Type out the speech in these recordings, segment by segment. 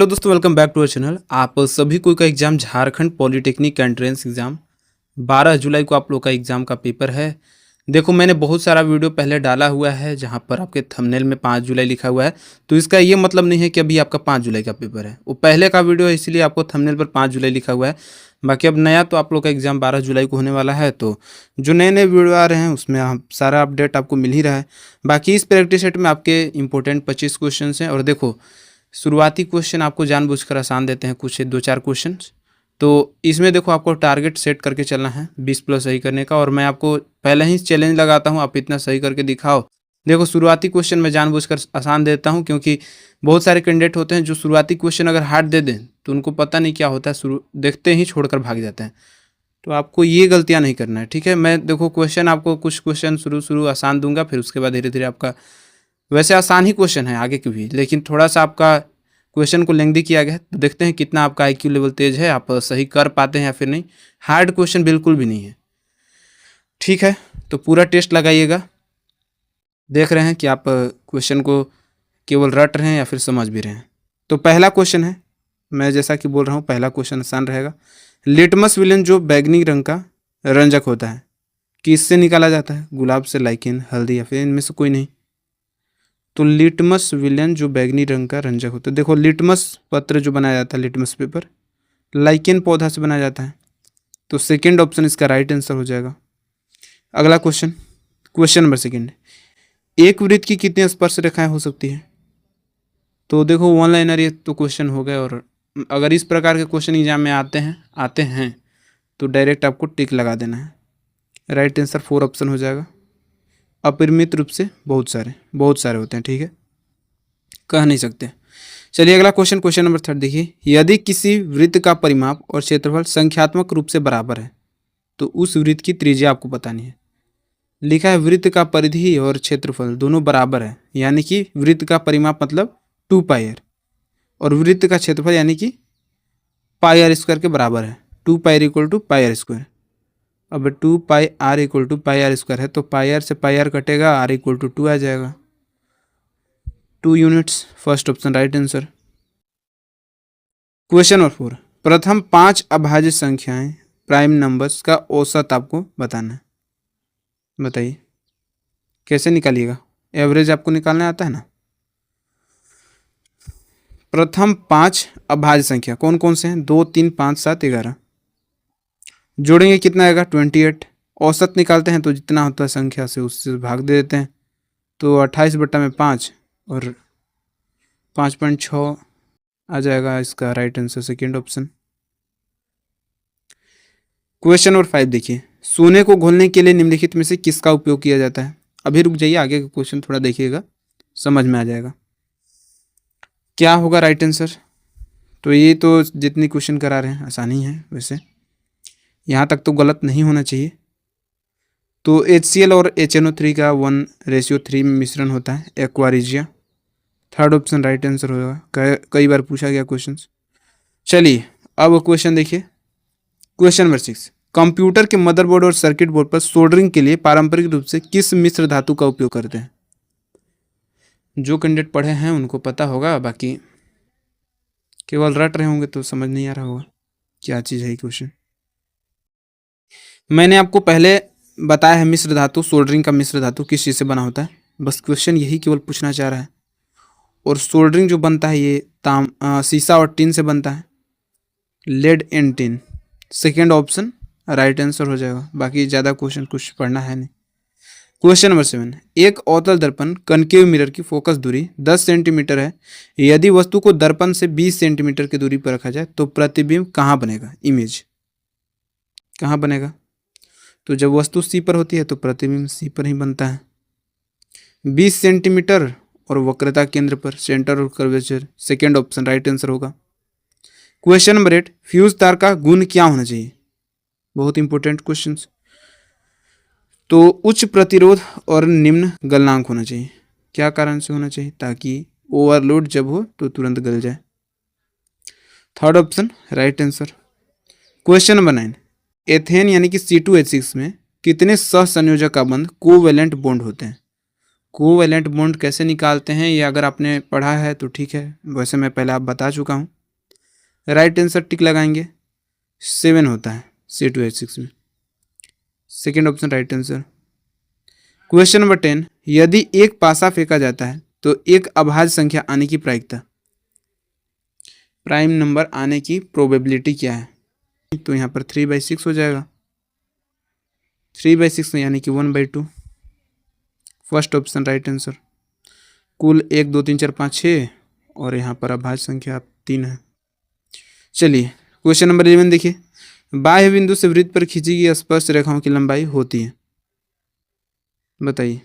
Hello दोस्तों, welcome back to our channel. आप सभी को का exam Jharkhand polytechnic entrance exam 12 जुलाई को आप लोग का एग्ज़ाम का पेपर है। देखो, मैंने बहुत सारा वीडियो पहले डाला हुआ है जहां पर आपके थंबनेल में 5 जुलाई लिखा हुआ है। तो इसका ये मतलब नहीं है कि अभी आपका 5 जुलाई का पेपर है, वो पहले का वीडियो है, इसलिए आपको थंबनेल पर 5 जुलाई लिखा हुआ है। बाकी अब नया तो आप लोग का एग्ज़ाम 12 जुलाई को होने वाला है। तो जो नए नए वीडियो आ रहे हैं उसमें आप सारा अपडेट आपको मिल ही रहा है। बाकी इस प्रैक्टिस सेट में आपके इंपॉर्टेंट 25 क्वेश्चन हैं। और देखो, शुरुआती क्वेश्चन आपको जानबूझकर आसान देते हैं, कुछ 2-4 क्वेश्चन। तो इसमें देखो, आपको टारगेट सेट करके चलना है 20+ सही करने का। और मैं आपको पहले ही चैलेंज लगाता हूँ, आप इतना सही करके दिखाओ। देखो, शुरुआती क्वेश्चन मैं जानबूझकर आसान देता हूँ, क्योंकि बहुत सारे कैंडिडेट होते हैं जो शुरुआती क्वेश्चन अगर हार्ड दे दें तो उनको पता नहीं क्या होता है, शुरू देखते ही छोड़कर भाग जाते हैं। तो आपको ये गलतियाँ नहीं करना है, ठीक है। मैं देखो क्वेश्चन आपको कुछ क्वेश्चन शुरू आसान दूंगा, फिर उसके बाद धीरे धीरे आपका, वैसे आसान ही क्वेश्चन है आगे के भी, लेकिन थोड़ा सा आपका क्वेश्चन को लेंदी किया गया है। तो देखते हैं कितना आपका आईक्यू लेवल तेज है, आप सही कर पाते हैं या फिर नहीं। हार्ड क्वेश्चन बिल्कुल भी नहीं है, ठीक है। तो पूरा टेस्ट लगाइएगा, देख रहे हैं कि आप क्वेश्चन को केवल रट रहे हैं या फिर समझ भी रहे हैं। तो पहला क्वेश्चन है, मैं जैसा कि बोल रहा हूँ पहला क्वेश्चन आसान रहेगा। लिटमस विलेन जो बैगनी रंग का रंजक होता है, किससे निकाला जाता है? गुलाब से, लाइकेन, हल्दी या फिर इनमें से कोई नहीं। तो लिटमस विलेन जो बैगनी रंग का रंजक होता है, देखो लिटमस पत्र जो बनाया जाता है, लिटमस पेपर, लाइकेन पौधा से बनाया जाता है। तो सेकेंड ऑप्शन इसका राइट आंसर हो जाएगा। अगला क्वेश्चन, क्वेश्चन नंबर सेकेंड, एक वृत्त की कितनी स्पर्श रेखाएं हो सकती है? तो देखो, वन लाइनर ये तो क्वेश्चन हो गए। और अगर इस प्रकार के क्वेश्चन एग्जाम में आते हैं तो डायरेक्ट आपको टिक लगा देना है। राइट आंसर 4 ऑप्शन हो जाएगा। अपरिमित रूप से बहुत सारे होते हैं, ठीक है, कह नहीं सकते। चलिए अगला क्वेश्चन, क्वेश्चन नंबर 3 देखिए। यदि किसी वृत्त का परिमाप और क्षेत्रफल संख्यात्मक रूप से बराबर है तो उस वृत्त की त्रिज्या आपको बतानी है। लिखा है वृत्त का परिधि और क्षेत्रफल दोनों बराबर है, यानी कि वृत्त का परिमाप मतलब 2πr और वृत्त का क्षेत्रफल यानी कि πr² के बराबर है। 2πr = πr²। अब 2πr = πr² है, तो πr से πr कटेगा, r = 2 आ जाएगा। 2 units, first option right answer. Question number 4, प्रथम 5 अभाज्य संख्याएं प्राइम नंबर्स का औसत आपको बताना है। बताइए कैसे निकालिएगा? एवरेज आपको निकालना आता है ना। प्रथम 5 अभाज्य संख्या कौन कौन से हैं? 2, 3, 5, 7, 11। जोड़ेंगे कितना आएगा? 28। औसत निकालते हैं तो जितना होता है संख्या से उससे भाग दे देते हैं, तो 28/5 और 5.6 आ जाएगा इसका right answer, second option. Question number 5 देखिए, सोने को घोलने के लिए निम्नलिखित में से किसका उपयोग किया जाता है? अभी रुक जाइए, आगे का क्वेश्चन थोड़ा देखिएगा, समझ में आ जाएगा क्या होगा राइट आंसर। तो ये तो जितनी क्वेश्चन करा रहे हैं आसानी है, वैसे यहाँ तक तो गलत नहीं होना चाहिए। तो HCl और HNO3 का 1:3 में मिश्रण होता है, aqua regia. Third option right answer होगा, कई बार पूछा गया क्वेश्चन। चलिए अब क्वेश्चन देखिए, क्वेश्चन नंबर 6, कंप्यूटर के मदरबोर्ड और सर्किट बोर्ड पर सोल्डरिंग के लिए पारंपरिक रूप से किस मिश्र धातु का उपयोग करते हैं? जो कैंडिडेट पढ़े हैं उनको पता होगा, बाकी केवल रट रहे होंगे तो समझ नहीं आ रहा होगा क्या चीज़ है क्वेश्चन। मैंने आपको पहले बताया है मिश्र धातु, सोल्डरिंग का मिश्र धातु किस चीज़ से बना होता है, बस क्वेश्चन यही केवल पूछना चाह रहा है। और सोल्डरिंग जो बनता है ये शीशा और टिन से बनता है, lead and tin. Second option right answer हो जाएगा, बाकी ज़्यादा क्वेश्चन कुछ पढ़ना है नहीं। क्वेश्चन नंबर 7, एक अवतल दर्पण कनकेव मिरर की फोकस दूरी 10 सेंटीमीटर है। यदि वस्तु को दर्पण से 20 सेंटीमीटर की दूरी पर रखा जाए तो प्रतिबिंब कहाँ बनेगा? इमेज कहाँ बनेगा? तो जब वस्तु सी पर होती है तो प्रतिबिंब सी पर ही बनता है। 20 सेंटीमीटर और वक्रता केंद्र पर, सेंटर और curvature, second option right answer होगा। क्वेश्चन नंबर 8, फ्यूज तार का गुण क्या होना चाहिए? बहुत इंपॉर्टेंट क्वेश्चन। तो उच्च प्रतिरोध और निम्न गलनांक होना चाहिए। क्या कारण से होना चाहिए? ताकि ओवरलोड जब हो तो तुरंत गल जाए। Third option right answer. Question number 9, ethane यानी कि C2H6 में कितने सहसंयोजक का बंध कोवेलेंट बॉन्ड होते हैं? कोवैलेंट बॉन्ड कैसे निकालते हैं ये अगर आपने पढ़ा है तो ठीक है, वैसे मैं पहले आप बता चुका हूँ। राइट आंसर टिक लगाएंगे, 7 होता है C2H6 में। Second option right answer. Question number 10, यदि एक पासा फेंका जाता है तो एक अभाज्य संख्या आने की प्रायिकता, प्राइम नंबर आने की प्रोबेबिलिटी क्या है? तो यहाँ पर 3/6 हो जाएगा। 3/6 यानी कि 1/2। First option right answer. कुल 1 2 3 4 5 6 और यहाँ पर अभाज्य संख्या 3 है। चलिए क्वेश्चन नंबर 11 देखिए, बाह्य बिंदु से वृत्त पर खींची गई स्पर्श रेखाओं की लंबाई होती है, बताइए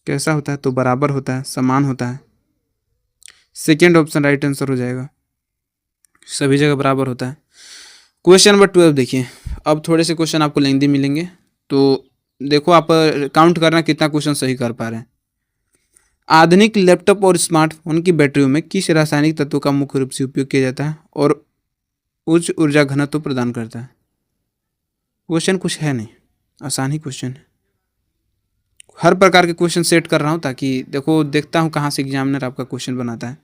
कैसा होता है? तो बराबर होता है, समान होता है। सेकेंड ऑप्शन राइट आंसर हो जाएगा, सभी जगह बराबर होता है। क्वेश्चन नंबर 12 देखिए, अब थोड़े से क्वेश्चन आपको लेंदी मिलेंगे, तो देखो आप काउंट करना कितना क्वेश्चन सही कर पा रहे हैं। आधुनिक लैपटॉप और स्मार्टफोन की बैटरियों में किस रासायनिक तत्व का मुख्य रूप से उपयोग किया जाता है और उच्च ऊर्जा घनत्व प्रदान करता है? क्वेश्चन कुछ है नहीं, आसान ही क्वेश्चन है। हर प्रकार के क्वेश्चन सेट कर रहा हूँ ताकि देखो देखता हूँ कहाँ से एग्जामिनर आपका क्वेश्चन बनाता है।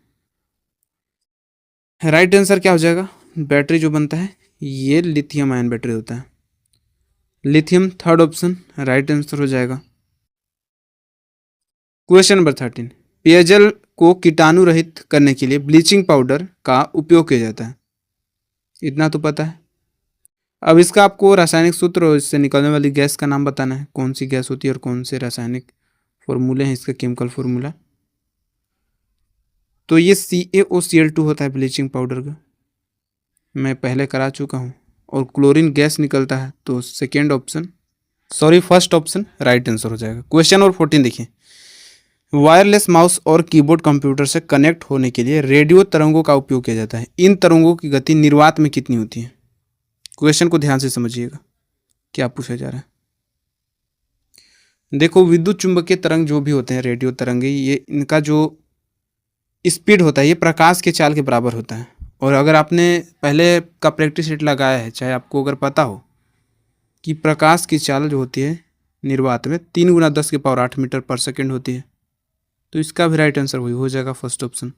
राइट आंसर क्या हो जाएगा? बैटरी जो बनता है ये लिथियम आयन बैटरी होता है, lithium. Third option right answer हो जाएगा। क्वेश्चन नंबर 13, पेयजल को कीटाणु रहित करने के लिए ब्लीचिंग पाउडर का उपयोग किया जाता है, इतना तो पता है। अब इसका आपको रासायनिक सूत्र और इससे निकलने वाली गैस का नाम बताना है, कौन सी गैस होती है और कौन से रासायनिक फॉर्मूले हैं इसका, केमिकल फॉर्मूला। तो ये CaOCl2 होता है ब्लीचिंग पाउडर का, मैं पहले करा चुका हूँ। और क्लोरीन गैस निकलता है, तो second option first option right answer हो जाएगा। क्वेश्चन नंबर 14 देखिए, वायरलेस माउस और कीबोर्ड कंप्यूटर से कनेक्ट होने के लिए रेडियो तरंगों का उपयोग किया जाता है, इन तरंगों की गति निर्वात में कितनी होती है? क्वेश्चन को ध्यान से समझिएगा क्या पूछा जा रहा है। देखो विद्युत चुंबकीय तरंग जो भी होते हैं, रेडियो तरंगे, ये इनका जो स्पीड होता है ये प्रकाश के चाल के बराबर होता है। और अगर आपने पहले का प्रैक्टिस सेट लगाया है, चाहे आपको अगर पता हो कि प्रकाश की चाल जो होती है निर्वात में 3 × 10⁸ मीटर पर सेकेंड होती है, तो इसका भी राइट आंसर वही हो जाएगा, फर्स्ट ऑप्शन।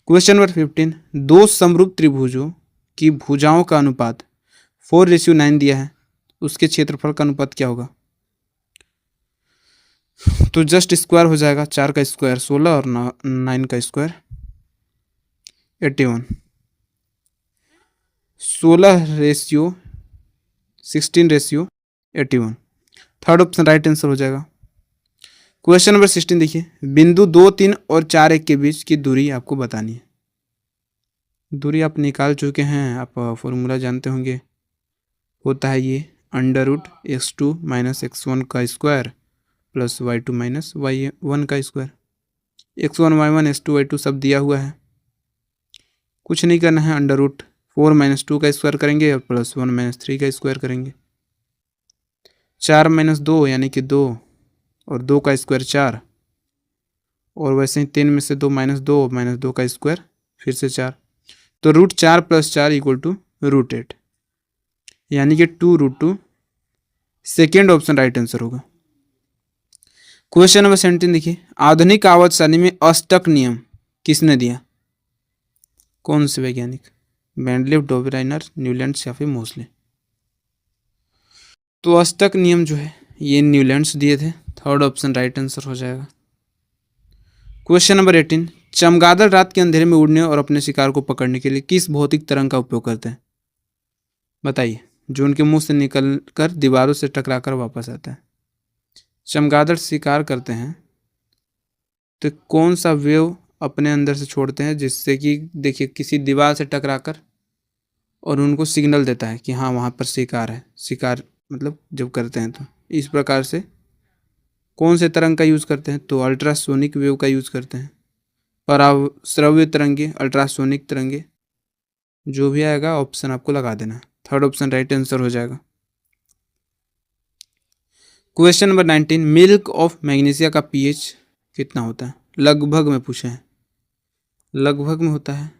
क्वेश्चन नंबर 15, दो समरूप त्रिभुजों की भुजाओं का अनुपात 4:9 दिया है, उसके क्षेत्रफल का अनुपात क्या होगा? तो जस्ट स्क्वायर हो जाएगा, 4 का स्क्वायर 16 और 9 का square 81। 16:16:81। Third option right answer हो जाएगा। क्वेश्चन नंबर 16 देखिए, बिंदु 2 3 और 4 1 के बीच की दूरी आपको बतानी है। दूरी आप निकाल चुके हैं, आप फॉर्मूला जानते होंगे, होता है ये √(x2 - x1) का स्क्वायर प्लस y2 - y1 का square. x1 y1 x2 y2 सब दिया हुआ है, कुछ नहीं करना है, √4 - 2 का स्क्वायर करेंगे और +1 - 3 का स्क्वायर करेंगे। 4 - 2 यानी कि 2 और 2 का स्क्वायर 4, और वैसे ही 3 में से 2 - 2 का स्क्वायर फिर से 4, तो √4 + 4 = √8 यानी कि 2√2। सेकेंड ऑप्शन राइट आंसर होगा। क्वेश्चन नंबर 17 देखिए, आधुनिक आवर्त सारणी में अष्टक नियम किसने दिया? कौन से वैज्ञानिक? मेंडलीव, डोबेराइनर, न्यूलैंड्स या फिर मोसले? तो अष्टक नियम जो है ये न्यूलैंड्स दिए थे, थर्ड ऑप्शन राइट आंसर हो जाएगा। क्वेश्चन नंबर 18, चमगादड़ रात के अंधेरे में उड़ने और अपने शिकार को पकड़ने के लिए किस भौतिक तरंग का उपयोग करते हैं? बताइए, जो उनके मुंह से निकल कर दीवारों से टकराकर वापस आता है। चमगादड़ शिकार करते हैं तो कौन सा वेव अपने अंदर से छोड़ते हैं जिससे कि देखिए किसी दीवार से टकराकर और उनको सिग्नल देता है कि हाँ वहाँ पर शिकार है। शिकार मतलब जब करते हैं तो इस प्रकार से कौन से तरंग का यूज़ करते हैं? तो अल्ट्रासोनिक वेव का यूज़ करते हैं। पराश्रव्य तरंगे, अल्ट्रासोनिक तरंगे, जो भी आएगा ऑप्शन आपको लगा देना, थर्ड ऑप्शन राइट आंसर हो जाएगा। Question number 19, milk of magnesia का pH कितना होता है? लगभग में पूछे हैं, लगभग में होता है।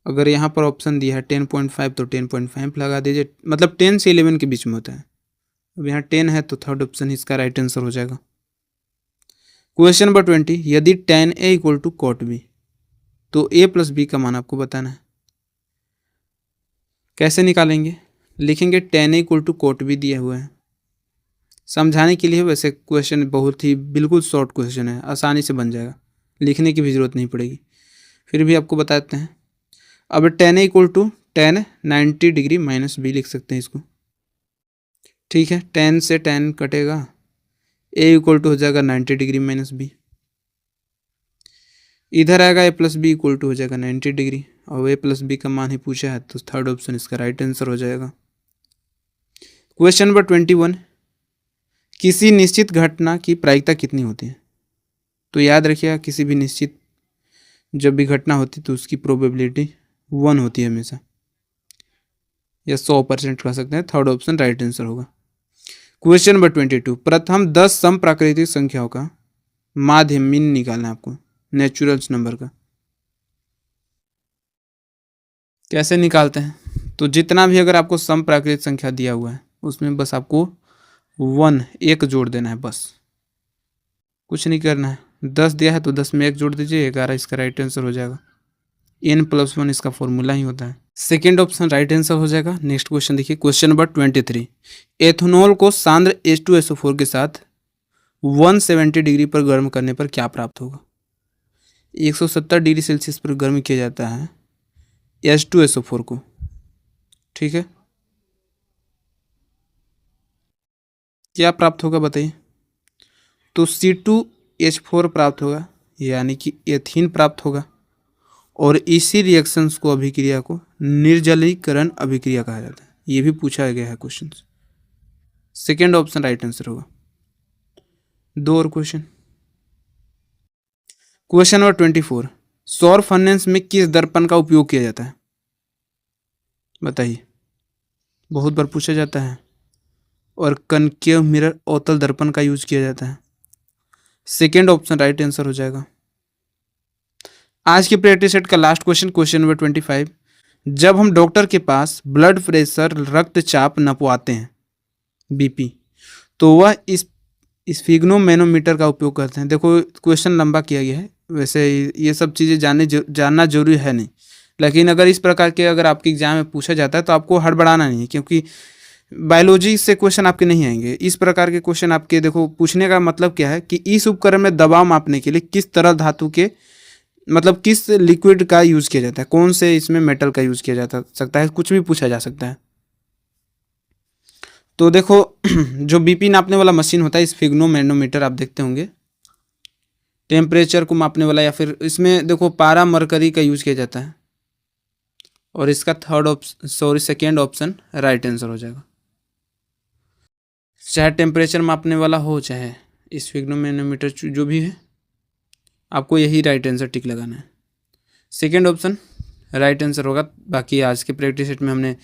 अगर यहाँ पर ऑप्शन दिया है 10.5 तो 10.5 लगा दीजिए, मतलब 10 से 11 के बीच में होता है। अब यहाँ 10 है तो थर्ड ऑप्शन इसका राइट आंसर हो जाएगा। क्वेश्चन नंबर 20, यदि tan A equal to cot B तो A प्लस B का मान आपको बताना है। कैसे निकालेंगे? लिखेंगे tan A equal to cot B दिया हुआ है। समझाने के लिए वैसे क्वेश्चन बहुत ही बिल्कुल शॉर्ट क्वेश्चन है, आसानी से बन जाएगा, लिखने की भी ज़रूरत नहीं पड़ेगी, फिर भी आपको बताते हैं। अब tan A equal to tan 90 degree minus B लिख सकते हैं इसको। ठीक है, tan से tan कटेगा, A इक्वल टू हो जाएगा 90 डिग्री माइनस B, इधर आएगा A plus b equal to हो जाएगा 90 डिग्री, और A प्लस बी का मान ही पूछा है तो थर्ड ऑप्शन इसका राइट आंसर हो जाएगा। क्वेश्चन नंबर 21, किसी निश्चित घटना की प्रायिकता कितनी होती है? तो याद रखिएगा, किसी भी निश्चित जब भी घटना होती है तो उसकी प्रोबेबिलिटी 1 होती है हमेशा, या 100% कह सकते हैं। थर्ड ऑप्शन राइट आंसर होगा। क्वेश्चन नंबर 22, प्रथम 10 सम प्राकृतिक संख्याओं का माध्य मीन निकालना है आपको, नेचुरल्स नंबर का। कैसे निकालते हैं? तो जितना भी अगर आपको सम प्राकृतिक संख्या दिया हुआ है उसमें बस आपको 1 जोड़ देना है, बस कुछ नहीं करना है। 10 दिया है तो 10 में 1 जोड़ दीजिए, 11 इसका राइट आंसर हो जाएगा। n+1 इसका फॉर्मूला ही होता है। सेकेंड ऑप्शन राइट आंसर हो जाएगा। नेक्स्ट क्वेश्चन देखिए, क्वेश्चन नंबर 23, एथेनॉल को सांद्र H2SO4 के साथ 170 डिग्री पर गर्म करने पर क्या प्राप्त होगा? 170 डिग्री सेल्सियस पर गर्म किया जाता है H2SO4 को, ठीक है, क्या प्राप्त होगा बताइए? तो C2H4 प्राप्त होगा, यानी कि एथीन प्राप्त होगा, और इसी रिएक्शंस को, अभिक्रिया को निर्जलीकरण अभिक्रिया कहा जाता है। ये भी पूछा गया है question. Second option right answer होगा। 2 और क्वेश्चन। क्वेश्चन नंबर 24, सौर फर्नेस में किस दर्पण का उपयोग किया जाता है? बताइए, बहुत बार पूछा जाता है। और कनकेव मिरर अवतल दर्पण का यूज किया जाता है। सेकेंड ऑप्शन राइट आंसर हो जाएगा। आज की प्रैक्टिस सेट का लास्ट क्वेश्चन, क्वेश्चन नंबर 25, जब हम डॉक्टर के पास ब्लड प्रेशर रक्तचाप नपवाते हैं बीपी, तो वह इस स्फिग्नोमेनोमीटर का उपयोग करते हैं। देखो क्वेश्चन लंबा किया गया है, वैसे ये सब चीज़ें जानना जरूरी है नहीं, लेकिन अगर इस प्रकार के अगर आपके एग्जाम में पूछा जाता है तो आपको हड़बड़ाना नहीं है, क्योंकि बायोलॉजी से क्वेश्चन आपके नहीं आएंगे। इस प्रकार के क्वेश्चन आपके, देखो पूछने का मतलब क्या है कि इस उपकरण में दबाव मापने के लिए किस तरल धातु के, मतलब किस लिक्विड का यूज़ किया जाता है, कौन से इसमें मेटल का यूज़ किया जा सकता है, कुछ भी पूछा जा सकता है। तो देखो जो बीपी नापने वाला मशीन होता है, स्फिग्नोमेनोमीटर आप देखते होंगे, टेम्परेचर को मापने वाला, या फिर इसमें देखो पारा मरकरी का यूज़ किया जाता है, और इसका सेकेंड ऑप्शन राइट आंसर हो जाएगा। चाहे टेम्परेचर मापने वाला हो, चाहे स्फिग्नोमेनोमीटर, जो भी है, आपको यही राइट आंसर टिक लगाना है। सेकेंड ऑप्शन राइट आंसर होगा। बाकी आज के प्रैक्टिस सेट में हमने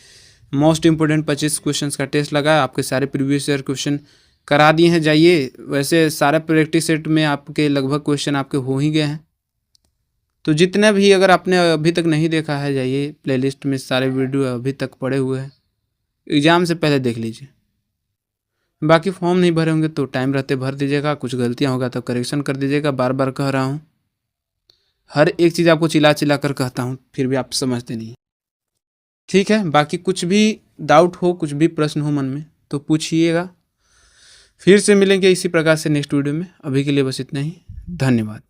मोस्ट इंपोर्टेंट 25 क्वेश्चंस का टेस्ट लगाया, आपके सारे प्रीवियस ईयर क्वेश्चन करा दिए हैं। जाइए, वैसे सारे प्रैक्टिस सेट में आपके लगभग क्वेश्चन आपके हो ही गए हैं। तो जितने भी अगर आपने अभी तक नहीं देखा है, जाइए प्लेलिस्ट में सारे वीडियो अभी तक पड़े हुए हैं, एग्ज़ाम से पहले देख लीजिए। बाकी फॉर्म नहीं भरे होंगे तो टाइम रहते भर दीजिएगा, कुछ गलतियाँ होगा तो करेक्शन कर दीजिएगा। बार बार कह रहा हूँ, हर एक चीज़ आपको चिल्ला चिल्ला कर कहता हूँ, फिर भी आप समझते नहीं, ठीक है। बाकी कुछ भी डाउट हो, कुछ भी प्रश्न हो मन में तो पूछिएगा। फिर से मिलेंगे इसी प्रकार से नेक्स्ट वीडियो में। अभी के लिए बस इतना ही, धन्यवाद।